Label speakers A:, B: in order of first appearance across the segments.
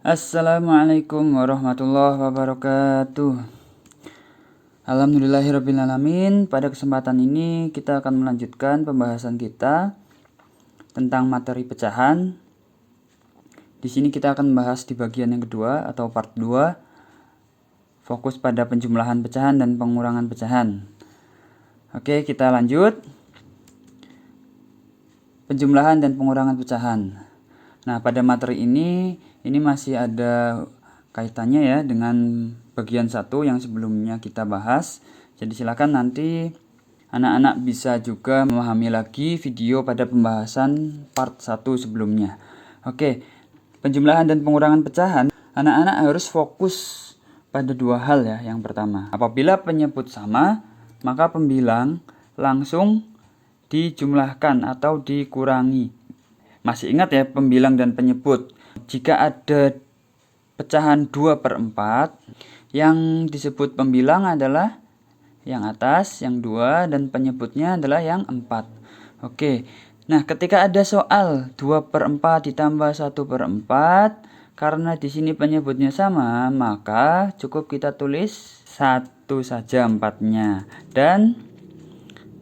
A: Assalamualaikum warahmatullahi wabarakatuh. Alhamdulillahirrabbilalamin. Pada kesempatan ini kita akan melanjutkan pembahasan kita tentang materi pecahan. Di sini kita akan membahas di bagian yang kedua atau part 2, fokus pada penjumlahan pecahan dan pengurangan pecahan. Oke, kita lanjut. Penjumlahan dan pengurangan pecahan. Nah, pada materi ini masih ada kaitannya ya dengan bagian 1 yang sebelumnya kita bahas. Jadi silakan nanti anak-anak bisa juga memahami lagi video pada pembahasan part 1 sebelumnya. Oke, penjumlahan dan pengurangan pecahan, anak-anak harus fokus pada dua hal ya. Yang pertama, apabila penyebut sama, maka pembilang langsung dijumlahkan atau dikurangi. Masih ingat ya pembilang dan penyebut. Jika ada pecahan 2/4, yang disebut pembilang adalah yang atas, yang 2, dan penyebutnya adalah yang 4. Oke, nah ketika ada soal 2/4 ditambah 1/4, karena di sini penyebutnya sama, maka cukup kita tulis 1 saja 4-nya. Dan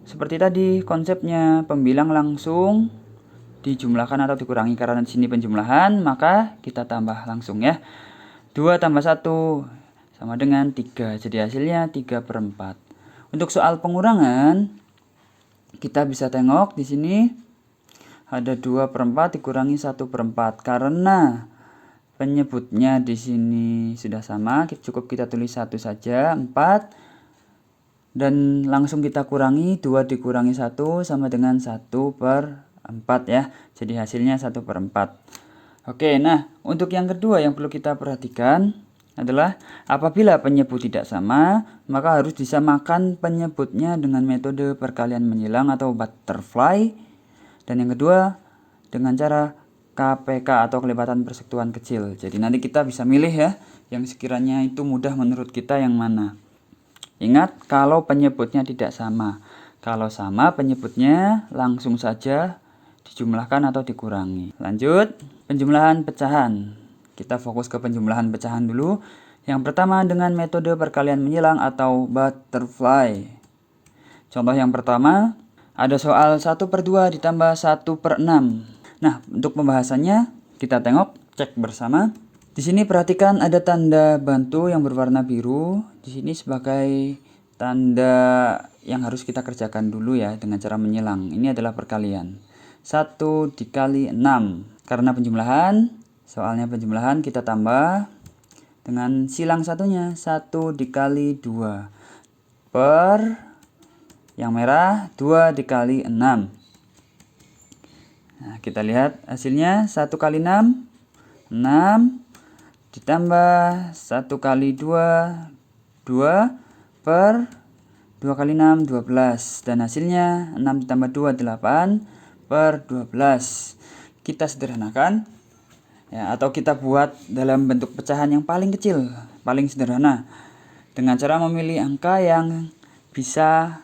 A: seperti tadi konsepnya, pembilang langsung dijumlahkan atau dikurangi. Karena di sini penjumlahan, maka kita tambah langsung ya. 2 tambah 1 sama dengan 3. Jadi hasilnya 3/4. Untuk soal pengurangan, kita bisa tengok di sini ada 2/4 dikurangi 1/4. Karena penyebutnya di sini sudah sama, cukup kita tulis 1 saja, 4. Dan langsung kita kurangi, 2 dikurangi 1 sama dengan 1/4 ya. Jadi hasilnya 1/4. Oke, nah untuk yang kedua yang perlu kita perhatikan adalah apabila penyebut tidak sama, maka harus disamakan penyebutnya dengan metode perkalian menyilang atau butterfly. Dan yang kedua dengan cara KPK atau kelipatan persekutuan kecil. Jadi nanti kita bisa milih ya, yang sekiranya itu mudah menurut kita yang mana. Ingat, kalau penyebutnya tidak sama. Kalau sama penyebutnya langsung saja dijumlahkan atau dikurangi. Lanjut, penjumlahan pecahan. Kita fokus ke penjumlahan pecahan dulu. Yang pertama dengan metode perkalian menyilang atau butterfly. Contoh yang pertama, ada soal 1/2 ditambah 1/6. Nah, untuk pembahasannya kita tengok, cek bersama. Di sini perhatikan ada tanda bantu yang berwarna biru. Di sini sebagai tanda yang harus kita kerjakan dulu ya dengan cara menyilang. Ini adalah perkalian. 1 dikali 6. Karena penjumlahan, soalnya penjumlahan, kita tambah dengan silang satunya. 1 dikali 2 per yang merah 2 dikali 6. Nah, kita lihat hasilnya 1 kali 6, 6 ditambah 1 kali 2, 2 per 2 kali 6, 12. Dan hasilnya 6 ditambah 2, 8 per 12. Kita sederhanakan ya, atau kita buat dalam bentuk pecahan yang paling kecil, paling sederhana, dengan cara memilih angka yang bisa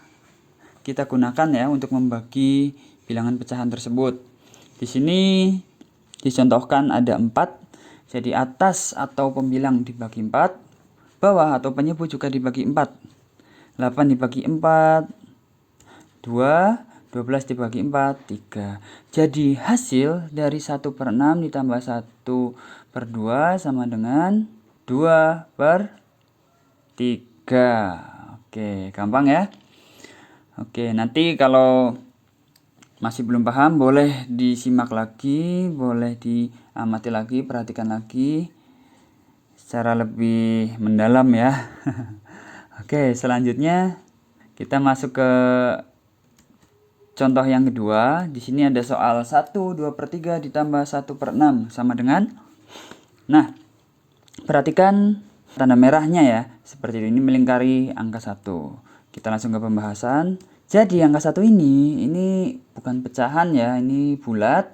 A: kita gunakan ya untuk membagi bilangan pecahan tersebut. Di sini dicontohkan ada 4. Jadi atas atau pembilang dibagi 4, bawah atau penyebut juga dibagi 4. 8 dibagi 4, 2, 12 dibagi 4, 3. Jadi hasil dari 1/6 ditambah 1/2 sama dengan 2/3. Oke, gampang ya. Oke, nanti kalau masih belum paham boleh disimak lagi, boleh diamati lagi, perhatikan lagi secara lebih mendalam ya. Oke, selanjutnya kita masuk ke contoh yang kedua. Di sini ada soal 1 2/3 ditambah 1/6 sama dengan. Nah, perhatikan tanda merahnya ya. Seperti ini melingkari angka 1. Kita langsung ke pembahasan. Jadi angka 1 ini bukan pecahan ya, ini bulat.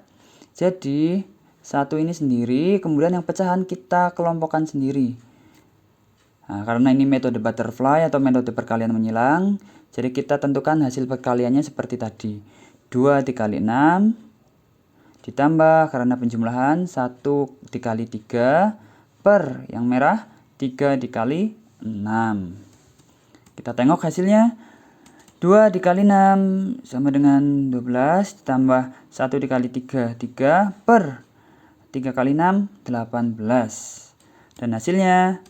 A: Jadi 1 ini sendiri, kemudian yang pecahan kita kelompokkan sendiri. Nah, karena ini metode butterfly atau metode perkalian menyilang, jadi kita tentukan hasil perkaliannya seperti tadi. 2 dikali 6 ditambah karena penjumlahan 1 dikali 3 per yang merah 3 dikali 6. Kita tengok hasilnya. 2 dikali 6 sama dengan 12 ditambah 1 dikali 3, 3 per 3 kali 6, 18. Dan hasilnya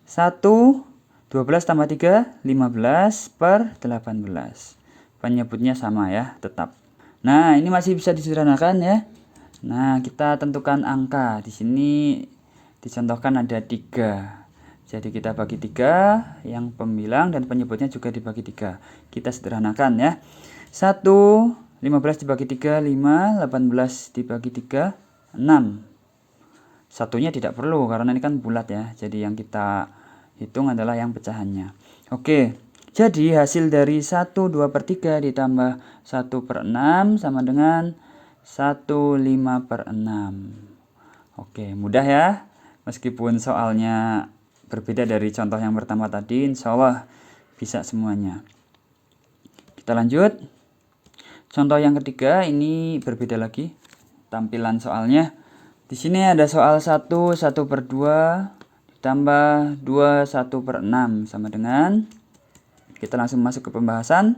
A: 1, 12 tambah 3, 15 per 18. Penyebutnya sama ya, tetap. Nah, ini masih bisa disederhanakan ya. Nah, kita tentukan angka. Di sini dicontohkan ada 3. Jadi kita bagi 3, yang pembilang dan penyebutnya juga dibagi 3. Kita sederhanakan ya. 1, 15 dibagi 3, 5, 18 dibagi 3, 6. Satunya tidak perlu karena ini kan bulat ya. Jadi yang kita hitung adalah yang pecahannya. Oke, jadi hasil dari 1 2/3 ditambah 1/6 sama dengan 1 5/6. Oke, mudah ya. Meskipun soalnya berbeda dari contoh yang pertama tadi, insya Allah bisa semuanya. Kita lanjut. Contoh yang ketiga ini berbeda lagi tampilan soalnya. Di sini ada soal 1 1/2 ditambah 2 1/6 sama dengan, kita langsung masuk ke pembahasan.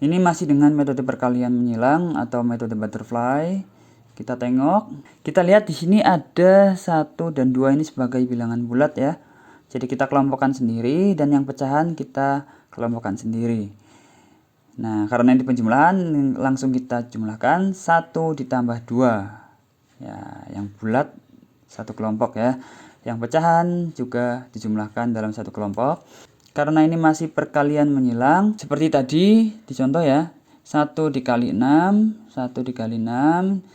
A: Ini masih dengan metode perkalian menyilang atau metode butterfly. Kita tengok, kita lihat di sini ada 1 dan 2 ini sebagai bilangan bulat ya. Jadi kita kelompokkan sendiri dan yang pecahan kita kelompokkan sendiri. Nah, karena ini penjumlahan langsung kita jumlahkan 1 ditambah 2. Ya, yang bulat satu kelompok ya. Yang pecahan juga dijumlahkan dalam satu kelompok. Karena ini masih perkalian menyilang, seperti tadi di contoh ya. 1 dikali 6, 1 dikali 6.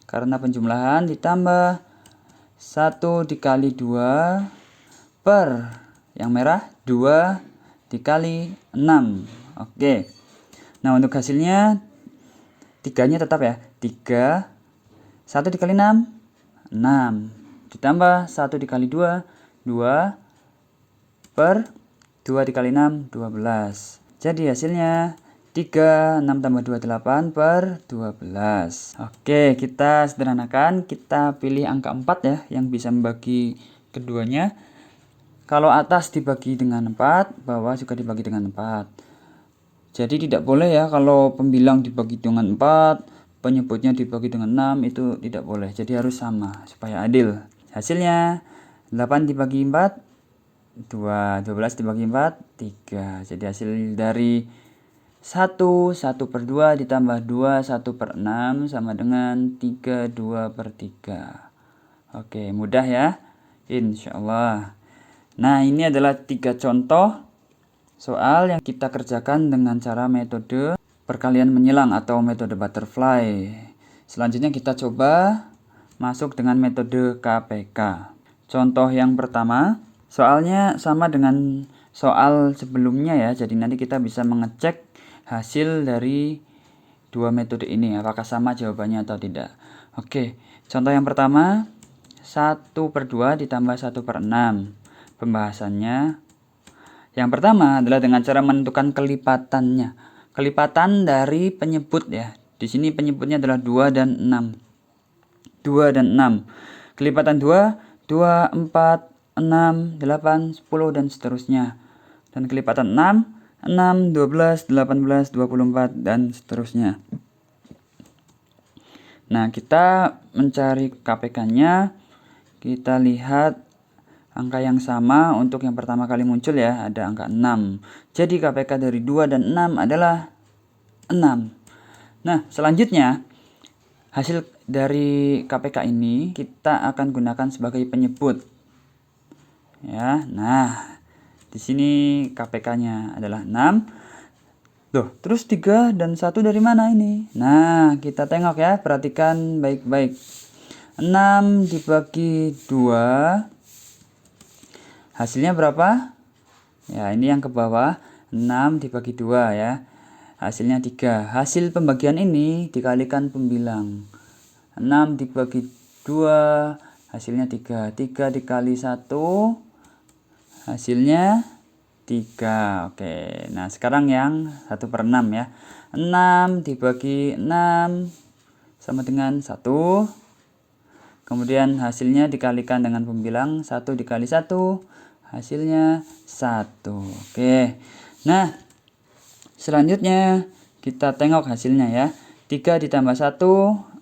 A: Karena penjumlahan ditambah 1 dikali 2 per yang merah 2 dikali 6. Oke. Nah, untuk hasilnya 3-nya tetap ya. 3 1 dikali 6 6 ditambah 1 dikali 2 2 per 2 dikali 6 12. Jadi hasilnya 3 6 tambah 2 8 per 12. Oke, kita sederhanakan, kita pilih angka 4 ya yang bisa membagi keduanya. Kalau atas dibagi dengan 4, bawah juga dibagi dengan 4. Jadi tidak boleh ya kalau pembilang dibagi dengan 4, penyebutnya dibagi dengan 6, itu tidak boleh. Jadi harus sama supaya adil. Hasilnya 8 dibagi 4, 2, 12 dibagi 4, 3. Jadi hasil dari 1 1/2 ditambah 2 1/6 sama dengan 3 2/3. Oke, mudah ya. Insya Allah. Nah, ini adalah 3 contoh soal yang kita kerjakan dengan cara metode perkalian menyilang atau metode butterfly. Selanjutnya kita coba masuk dengan metode KPK. Contoh yang pertama, soalnya sama dengan soal sebelumnya ya. Jadi nanti kita bisa mengecek hasil dari dua metode ini, apakah sama jawabannya atau tidak. Oke, contoh yang pertama, 1/2 ditambah 1/6. Pembahasannya yang pertama adalah dengan cara menentukan kelipatannya. Kelipatan dari penyebut ya. Di sini penyebutnya adalah 2 dan 6. 2 dan 6. Kelipatan 2, 2, 4, 6, 8, 10 dan seterusnya. Dan kelipatan 6, 6, 12, 18, 24 dan seterusnya. Nah, kita mencari KPK-nya. Kita lihat angka yang sama untuk yang pertama kali muncul ya, ada angka 6. Jadi KPK dari 2 dan 6 adalah 6. Nah, selanjutnya hasil dari KPK ini kita akan gunakan sebagai penyebut. Ya, nah di sini KPK-nya adalah 6. Loh, terus 3 dan 1 dari mana ini? Nah, kita tengok ya, perhatikan baik-baik. 6 dibagi 2 hasilnya berapa? Ya, ini yang ke bawah. 6 dibagi 2 ya. Hasilnya 3. Hasil pembagian ini dikalikan pembilang. 6 dibagi 2 hasilnya 3. 3 dikali 1 hasilnya 3. Oke. Nah, sekarang yang 1/6 ya. 6 dibagi 6 sama dengan 1. kemudian hasilnya dikalikan dengan pembilang 1 dikali 1, hasilnya 1. Oke. Nah, selanjutnya kita tengok hasilnya ya. 3 ditambah 1,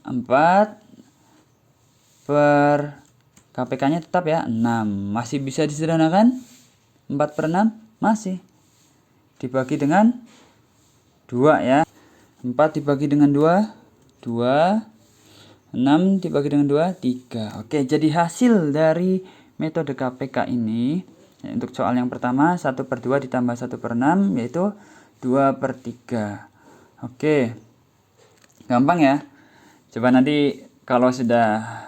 A: 4 per KPK-nya tetap ya, 6. Masih bisa disederhanakan? 4 per 6? Masih. Dibagi dengan 2 ya. 4 dibagi dengan 2, 2. 6 dibagi dengan 2, 3. Oke, jadi hasil dari metode KPK ini, untuk soal yang pertama, 1 per 2 ditambah 1 per 6, yaitu 2 per 3. Oke, gampang ya. Coba nanti kalau sudah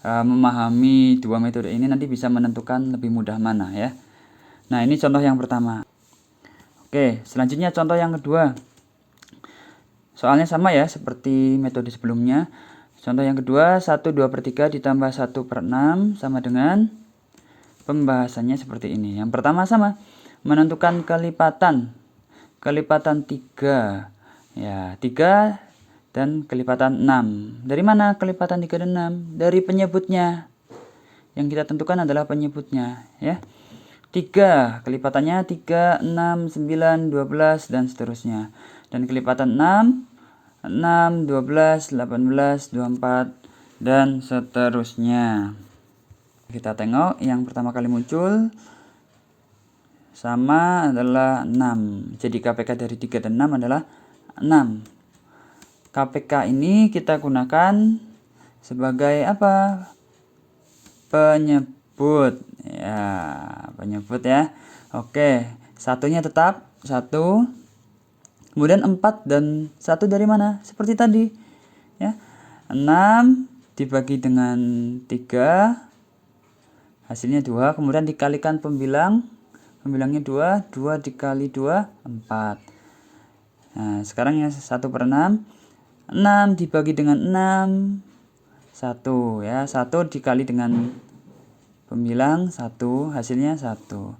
A: memahami dua metode ini, nanti bisa menentukan lebih mudah mana ya. Nah, ini contoh yang pertama. Oke, selanjutnya contoh yang kedua. Soalnya sama ya, seperti metode sebelumnya. Contoh yang kedua, 1 2 per 3 ditambah 1 per 6 sama dengan, pembahasannya seperti ini. Yang pertama sama, menentukan kelipatan. Kelipatan 3. Ya, 3 dan kelipatan 6. Dari mana kelipatan 3 dan 6? Dari penyebutnya. Yang kita tentukan adalah penyebutnya. Ya. 3, kelipatannya 3, 6, 9, 12, dan seterusnya. Dan kelipatan 6, 6, 12, 18, 24, dan seterusnya. Kita tengok yang pertama kali muncul sama adalah 6. Jadi KPK dari 3 dan 6 adalah 6. KPK ini kita gunakan sebagai apa? Penyebut. Ya, penyebut ya. Oke, satunya tetap 1. Kemudian 4 dan 1 dari mana? Seperti tadi. Ya. 6 dibagi dengan 3. Hasilnya 2. Kemudian dikalikan pembilang. Pembilangnya 2. 2 dikali 2, 4. Nah, sekarang ya 1 per 6. 6 dibagi dengan 6. 1. Ya. 1 dikali dengan pembilang 1. Hasilnya 1.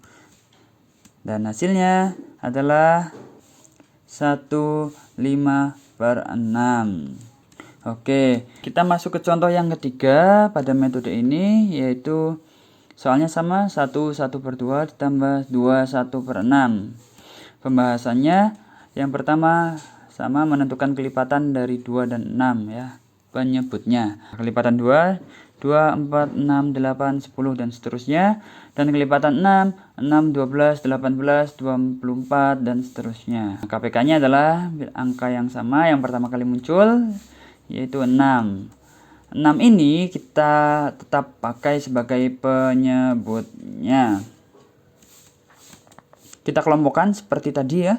A: Dan hasilnya adalah 1, 5 per 6. Oke, kita masuk ke contoh yang ketiga pada metode ini, yaitu soalnya sama, 1 per 2 ditambah 2 1 per 6. Pembahasannya yang pertama sama, menentukan kelipatan dari 2 dan 6 ya. Penyebutnya kelipatan 2, 2, 4, 6, 8, 10, dan seterusnya. Dan kelipatan 6, 6, 12, 18, 24, dan seterusnya. KPK-nya adalah angka yang sama yang pertama kali muncul, yaitu 6. 6 ini kita tetap pakai sebagai penyebutnya. Kita kelompokkan seperti tadi ya.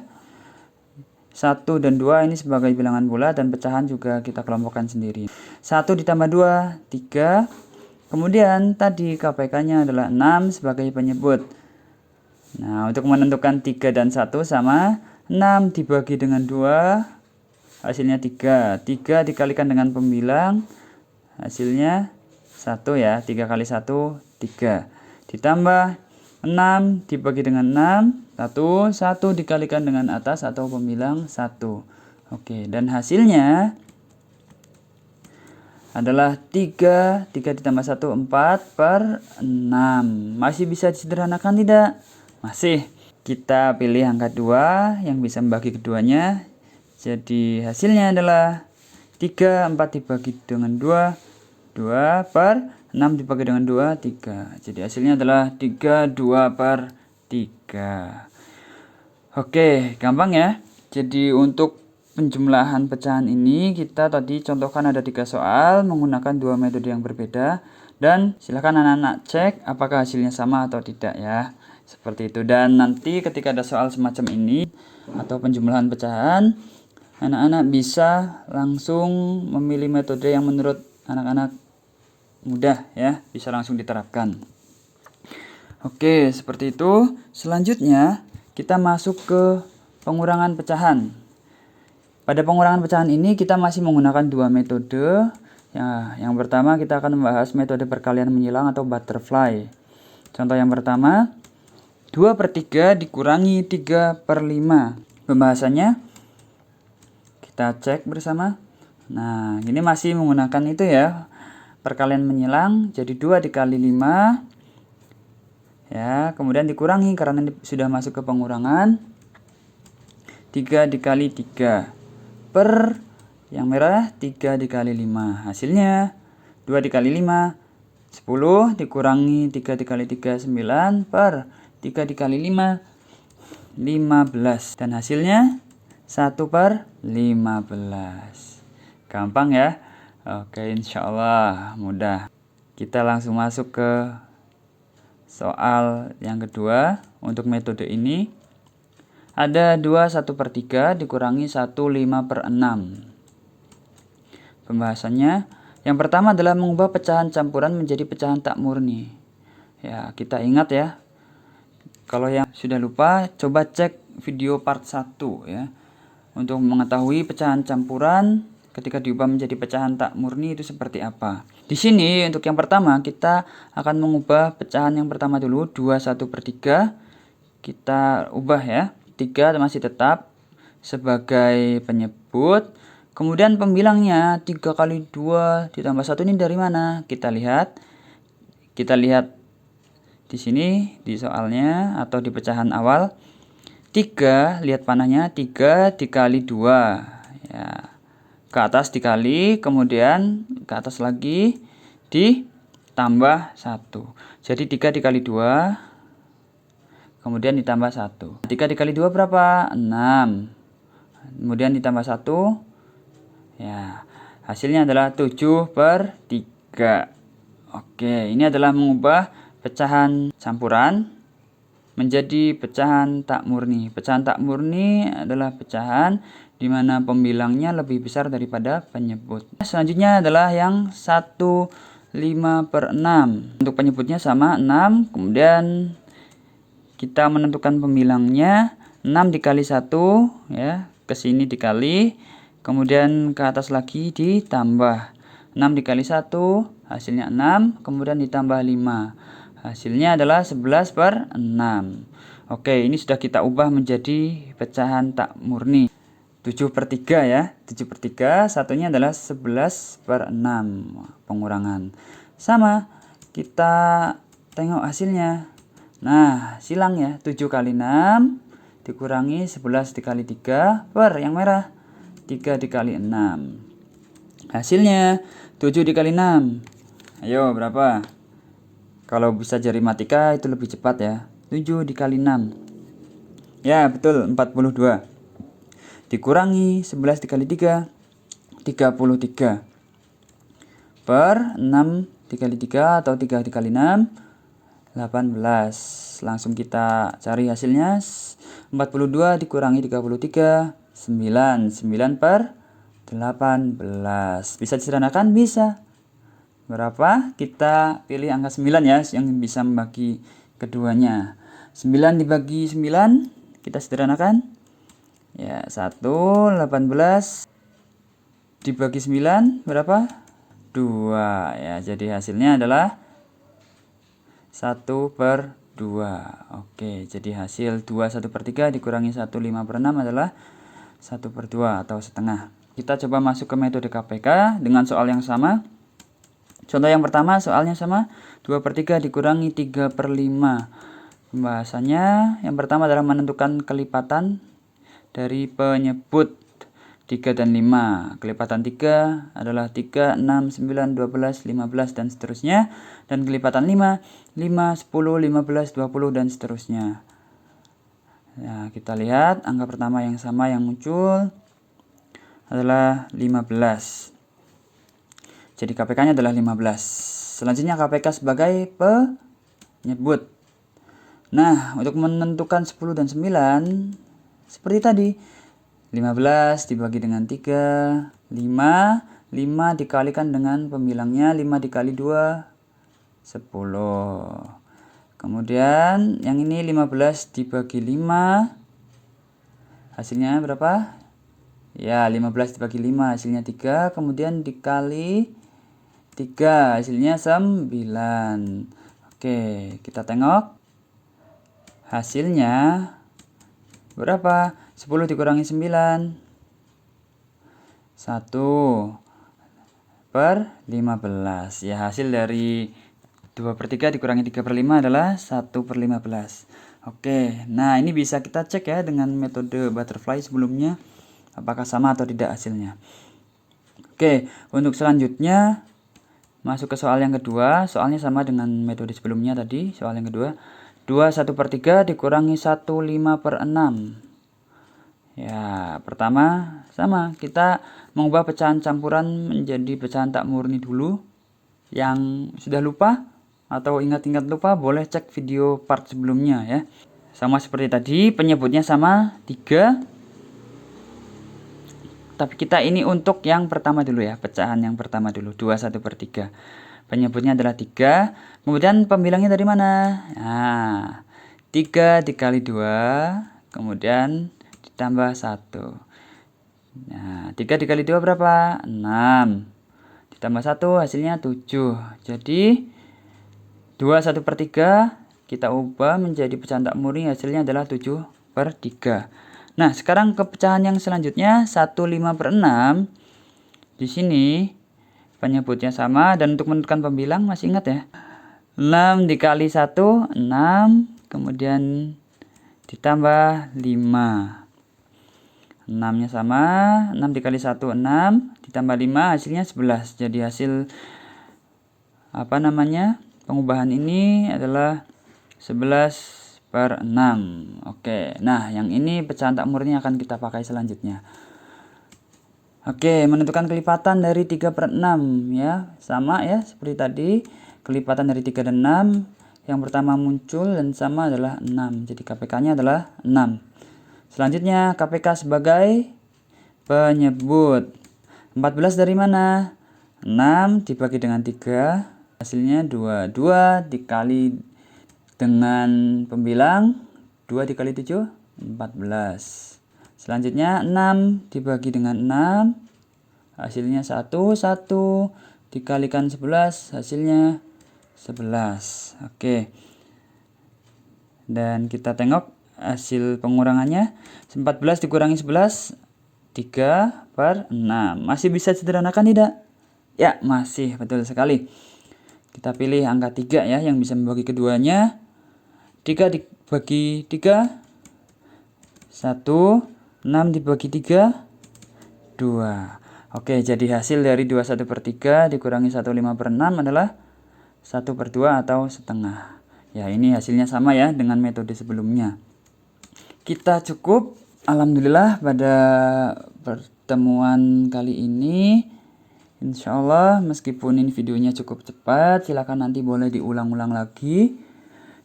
A: 1 dan 2 ini sebagai bilangan bulat, dan pecahan juga kita kelompokkan sendiri. 1 ditambah 2, 3. Kemudian tadi KPK-nya adalah 6 sebagai penyebut. Nah, untuk menentukan 3 dan 1 sama, 6 dibagi dengan 2, hasilnya 3. 3 dikalikan dengan pembilang, hasilnya 1 ya. 3 kali 1, 3. Ditambah 6 dibagi dengan 6, 1 dikalikan dengan atas atau pembilang 1. Oke, dan hasilnya adalah 3 ditambah 1, 4 per 6. Masih bisa disederhanakan tidak? Masih. Kita pilih angka 2 yang bisa membagi keduanya. Jadi hasilnya adalah 3, 4 dibagi dengan 2, 2 per 6 dibagi dengan 2, 3. Jadi hasilnya adalah 3, 2 per 3. Oke, gampang ya. Jadi untuk penjumlahan pecahan ini kita tadi contohkan ada 3 soal menggunakan 2 metode yang berbeda. Dan silakan anak-anak cek apakah hasilnya sama atau tidak ya. Seperti itu. Dan nanti ketika ada soal semacam ini atau penjumlahan pecahan, anak-anak bisa langsung memilih metode yang menurut anak-anak mudah ya, bisa langsung diterapkan. Oke, seperti itu. Selanjutnya kita masuk ke pengurangan pecahan. Pada pengurangan pecahan ini kita masih menggunakan 2 metode. Ya, yang pertama kita akan membahas metode perkalian menyilang atau butterfly. Contoh yang pertama, 2 per 3 dikurangi 3 per 5. Pembahasannya kita cek bersama. Nah, ini masih menggunakan itu ya, perkalian menyilang, jadi 2 dikali 5. Ya, kemudian dikurangi karena ini sudah masuk ke pengurangan. 3 dikali 3 per yang merah 3 dikali 5. Hasilnya 2 dikali 5 10 dikurangi 3 dikali 3 9 per 3 dikali 5 15. Dan hasilnya 1 per 15. Gampang ya. Oke, insya Allah mudah. Kita langsung masuk ke soal yang kedua. Untuk metode ini ada 2 1/3 dikurangi 1 5/6. Pembahasannya, yang pertama adalah mengubah pecahan campuran menjadi pecahan tak murni. Ya, kita ingat ya. Kalau yang sudah lupa, coba cek video part 1 ya. Untuk mengetahui pecahan campuran ketika diubah menjadi pecahan tak murni itu seperti apa. Di sini untuk yang pertama kita akan mengubah pecahan yang pertama dulu, 2 1/3. Kita ubah ya. 3 masih tetap sebagai penyebut. Kemudian pembilangnya 3 kali 2 ditambah 1 ini dari mana? Kita lihat di sini di soalnya atau di pecahan awal. 3, lihat panahnya, 3 dikali 2 ya. Ke atas dikali, kemudian ke atas lagi ditambah 1. Jadi 3 dikali 2 kemudian ditambah 1. 3 dikali 2 berapa? 6. Kemudian ditambah 1. Ya, hasilnya adalah 7/3. Oke, ini adalah mengubah pecahan campuran menjadi pecahan tak murni. Pecahan tak murni adalah pecahan di mana pembilangnya lebih besar daripada penyebut. Selanjutnya adalah yang 1 5/6. Untuk penyebutnya sama 6, kemudian kita menentukan pembilangnya 6 dikali 1 ya, ke sini dikali, kemudian ke atas lagi ditambah. 6 dikali 1 hasilnya 6, kemudian ditambah 5. Hasilnya adalah 11/6. Oke, ini sudah kita ubah menjadi pecahan tak murni. 7/3 ya. 7/3, satunya adalah 11/6 pengurangan. Sama, kita tengok hasilnya. Nah, silang ya. 7 kali 6 dikurangi 11 dikali 3 per yang merah 3 dikali 6. Hasilnya 7 dikali 6. Ayo, berapa? Kalau bisa jari matika itu lebih cepat ya. 7 dikali 6. Ya, betul, 42. Dikurangi 11 dikali 3, 33. Per 6 dikali 3 atau 3 dikali 6, 18. Langsung kita cari hasilnya. 42 dikurangi 33, 9. 9/18. Bisa disederhanakan? Bisa. Berapa? Kita pilih angka 9 ya, yang bisa membagi keduanya. 9 dibagi 9, kita sederhanakan. Ya, 1, 18 dibagi 9, berapa? 2 ya, jadi hasilnya adalah 1/2. Oke, jadi hasil 2 1/3 dikurangi 1 5/6 adalah 1/2 atau setengah. Kita coba masuk ke metode KPK dengan soal yang sama. Contoh yang pertama, soalnya sama, 2/3 dikurangi 3/5. Pembahasannya yang pertama adalah menentukan kelipatan dari penyebut 3 dan 5. Kelipatan 3 adalah 3, 6, 9, 12, 15 dan seterusnya. Dan kelipatan 5, 5, 10, 15, 20 dan seterusnya. Nah, kita lihat angka pertama yang sama yang muncul adalah 15. Jadi KPK-nya adalah 15. Selanjutnya KPK sebagai penyebut. Nah, untuk menentukan 10 dan 9, seperti tadi. 15 dibagi dengan 3, 5. 5 dikalikan dengan pembilangnya, 5 dikali 2, 10. Kemudian yang ini 15 dibagi 5. Hasilnya berapa? Ya, 15 dibagi 5 hasilnya 3. Kemudian dikali 3 hasilnya 9. Oke, kita tengok hasilnya berapa? 10 dikurangi 9, 1. 1/15. Ya, hasil dari 2/3 dikurangi 3/5 adalah 1/15. Oke, nah ini bisa kita cek ya dengan metode butterfly sebelumnya, apakah sama atau tidak hasilnya. Oke, untuk selanjutnya masuk ke soal yang kedua. Soalnya sama dengan metode sebelumnya tadi. Soal yang kedua, 2/1/3 dikurangi 1/5/6. Ya, pertama sama, kita mengubah pecahan campuran menjadi pecahan tak murni dulu. Yang sudah lupa atau ingat-ingat lupa boleh cek video part sebelumnya ya. Sama seperti tadi, penyebutnya sama 3. Tapi kita ini untuk yang pertama dulu ya, pecahan yang pertama dulu, 2/1/3. Penyebutnya adalah 3. Kemudian pembilangnya dari mana? Nah, 3 dikali 2, kemudian ditambah 1. Nah, 3 dikali 2 berapa? 6. Ditambah 1 hasilnya 7. Jadi 2/1/3 kita ubah menjadi pecahan tak murni, hasilnya adalah 7/3. Nah, sekarang ke pecahan yang selanjutnya 1/5/6. Di sini penyebutnya sama dan untuk menentukan pembilang masih ingat ya. 6 dikali 1 6, kemudian ditambah 5. 6-nya sama, 6 dikali 1 6, ditambah 5 hasilnya 11. Jadi hasil pengubahan ini adalah 11/6. Oke, nah yang ini pecahan tak murni akan kita pakai selanjutnya. Oke, menentukan kelipatan dari 3/6 ya. Sama ya seperti tadi, kelipatan dari 3 dan 6. Yang pertama muncul dan sama adalah 6. Jadi KPK-nya adalah 6. Selanjutnya KPK sebagai penyebut. 14 dari mana? 6 dibagi dengan 3, hasilnya 2. 2 dikali dengan pembilang, 2 dikali 7, 14. Selanjutnya 6 dibagi dengan 6, hasilnya 1. 1 dikalikan 11, hasilnya 11. Oke. Dan kita tengok hasil pengurangannya. 14 dikurangi 11, 3/6. Masih bisa sederhanakan tidak? Ya, masih, betul sekali. Kita pilih angka 3 ya yang bisa membagi keduanya. 3 dibagi 3, 1. 6 dibagi 3, 2. Oke, jadi hasil dari 2/1/3 dikurangi 1/5/6 adalah 1/2 atau setengah. Ya, ini hasilnya sama ya dengan metode sebelumnya. Kita cukup, alhamdulillah, pada pertemuan kali ini. Insya Allah, meskipun ini videonya cukup cepat, silakan nanti boleh diulang-ulang lagi.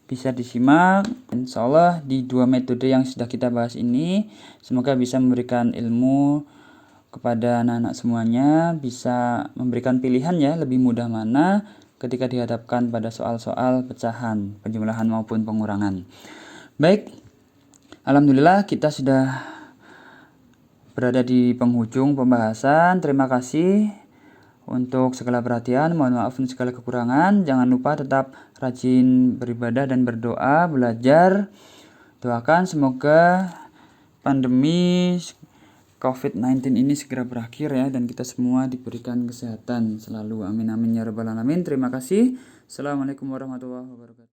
A: Bisa disimak. Insya Allah di 2 metode yang sudah kita bahas ini, semoga bisa memberikan ilmu kepada anak-anak semuanya, bisa memberikan pilihan ya, lebih mudah mana ketika dihadapkan pada soal-soal pecahan, penjumlahan maupun pengurangan. Baik, alhamdulillah kita sudah berada di penghujung pembahasan. Terima kasih untuk segala perhatian. Mohon maaf untuk segala kekurangan. Jangan lupa tetap rajin beribadah dan berdoa, belajar. Doakan semoga pandemi COVID-19 ini segera berakhir ya, dan kita semua diberikan kesehatan selalu. Amin amin ya rabbal alamin. Terima kasih. Assalamualaikum warahmatullahi wabarakatuh.